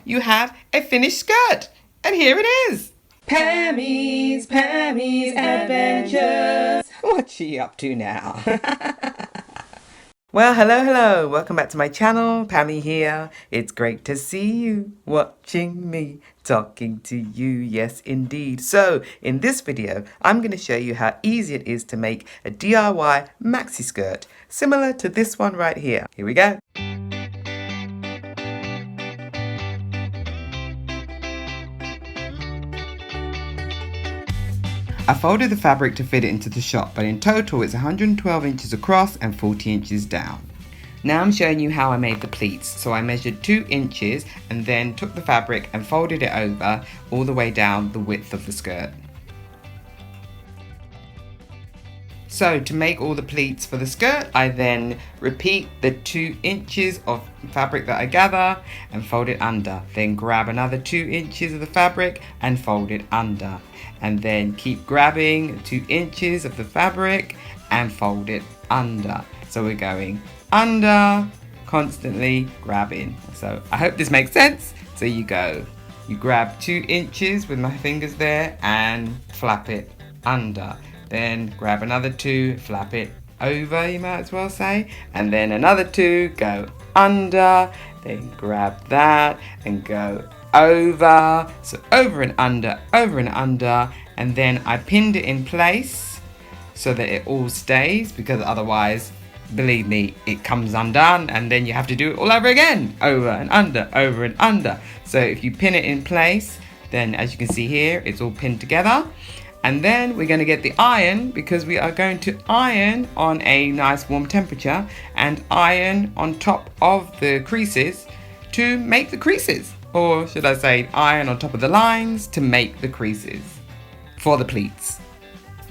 you have a finished skirt. And here it is. Pammy's Adventures. What's she up to now? Well, hello. Welcome back to my channel. Pammy here. It's great to see you watching me, talking to you. Yes, indeed. So, in this video, I'm going to show you how easy it is to make a DIY maxi skirt, similar to this one right here. Here we go. I folded the fabric to fit it into the shop, but in total it's 112 inches across and 40 inches down. Now I'm showing you how I made the pleats. So I measured 2 inches and then took the fabric and folded it over all the way down the width of the skirt. So to make all the pleats for the skirt, I then repeat the 2 inches of fabric that I gather and fold it under. Then grab another 2 inches of the fabric and fold it under. And then keep grabbing 2 inches of the fabric and fold it under. So we're going under, constantly grabbing. So I hope this makes sense. So you grab 2 inches with my fingers there and flap it under. Then grab another 2, flap it over, you might as well say, and then another 2, go under, then grab that and go over, so over and under, and then I pinned it in place so that it all stays, because otherwise, believe me, it comes undone and then you have to do it all over again, over and under. So if you pin it in place, then as you can see here, it's all pinned together. And then we're going to get the iron, because we are going to iron on a nice warm temperature and iron on top of the creases to make the creases. Or should I say iron on top of the lines to make the creases for the pleats.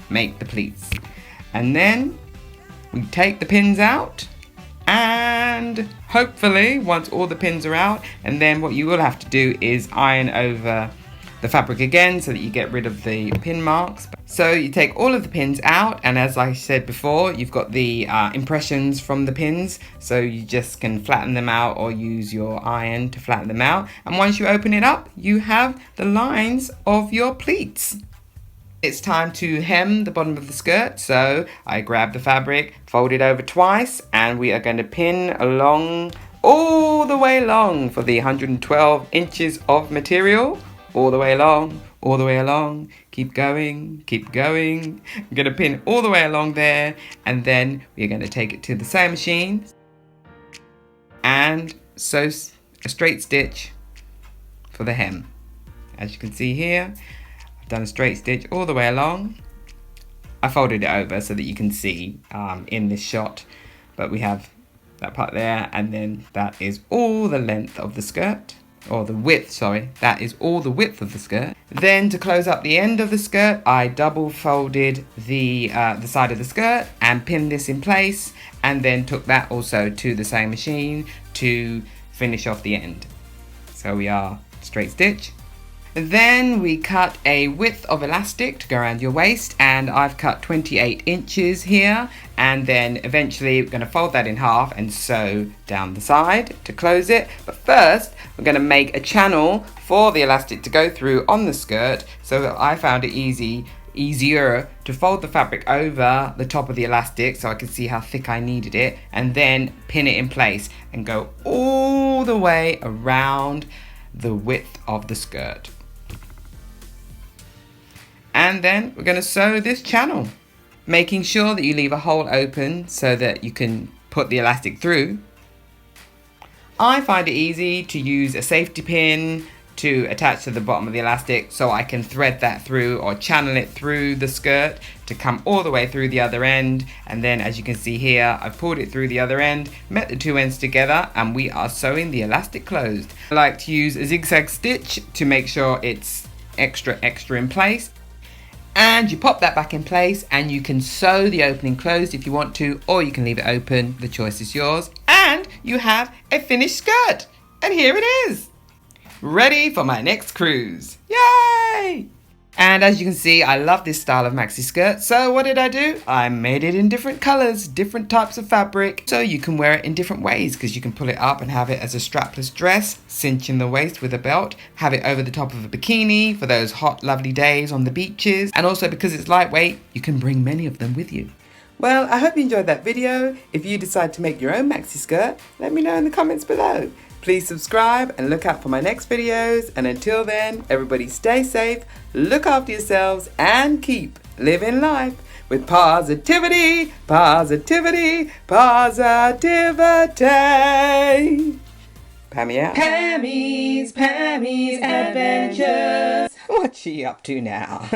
Make the pleats. And then we take the pins out, and hopefully once all the pins are out, and then what you will have to do is iron over the fabric again so that you get rid of the pin marks. So you take all of the pins out, and as I said before, you've got the impressions from the pins, so you just can flatten them out or use your iron to flatten them out. And once you open it up, you have the lines of your pleats. It's time to hem the bottom of the skirt, so I grab the fabric, fold it over twice, and we are going to pin along, all the way along for the 112 inches of material. All the way along, keep going. I'm going to pin all the way along there, and then we're going to take it to the sewing machine and sew a straight stitch for the hem. As you can see here, I've done a straight stitch all the way along. I folded it over so that you can see in this shot, but we have that part there, and then that is all the length of the skirt. Or the width, sorry, that is all the width of the skirt. Then to close up the end of the skirt, I double folded the side of the skirt and pinned this in place, and then took that also to the sewing machine to finish off the end. So we are straight stitch. Then we cut a width of elastic to go around your waist, and I've cut 28 inches here, and then eventually we're going to fold that in half and sew down the side to close it. But first we're going to make a channel for the elastic to go through on the skirt, so that I found it easier to fold the fabric over the top of the elastic so I could see how thick I needed it, and then pin it in place and go all the way around the width of the skirt. And then we're going to sew this channel, making sure that you leave a hole open so that you can put the elastic through. I find it easy to use a safety pin to attach to the bottom of the elastic, so I can thread that through or channel it through the skirt to come all the way through the other end. And then as you can see here, I've pulled it through the other end, met the two ends together, and we are sewing the elastic closed. I like to use a zigzag stitch to make sure it's extra in place. And you pop that back in place, and you can sew the opening closed if you want to, or you can leave it open. The choice is yours. And you have a finished skirt. And here it is. Ready for my next cruise. Yay! And as you can see, I love this style of maxi skirt. So what did I do? I made it in different colors, different types of fabric. So you can wear it in different ways because you can pull it up and have it as a strapless dress, cinch in the waist with a belt, have it over the top of a bikini for those hot, lovely days on the beaches. And also because it's lightweight, you can bring many of them with you. Well, I hope you enjoyed that video. If you decide to make your own maxi skirt, let me know in the comments below. Please subscribe and look out for my next videos. And until then, everybody stay safe, look after yourselves, and keep living life with positivity, positivity, positivity. Pammy out. Pammy's Adventures. What's she up to now?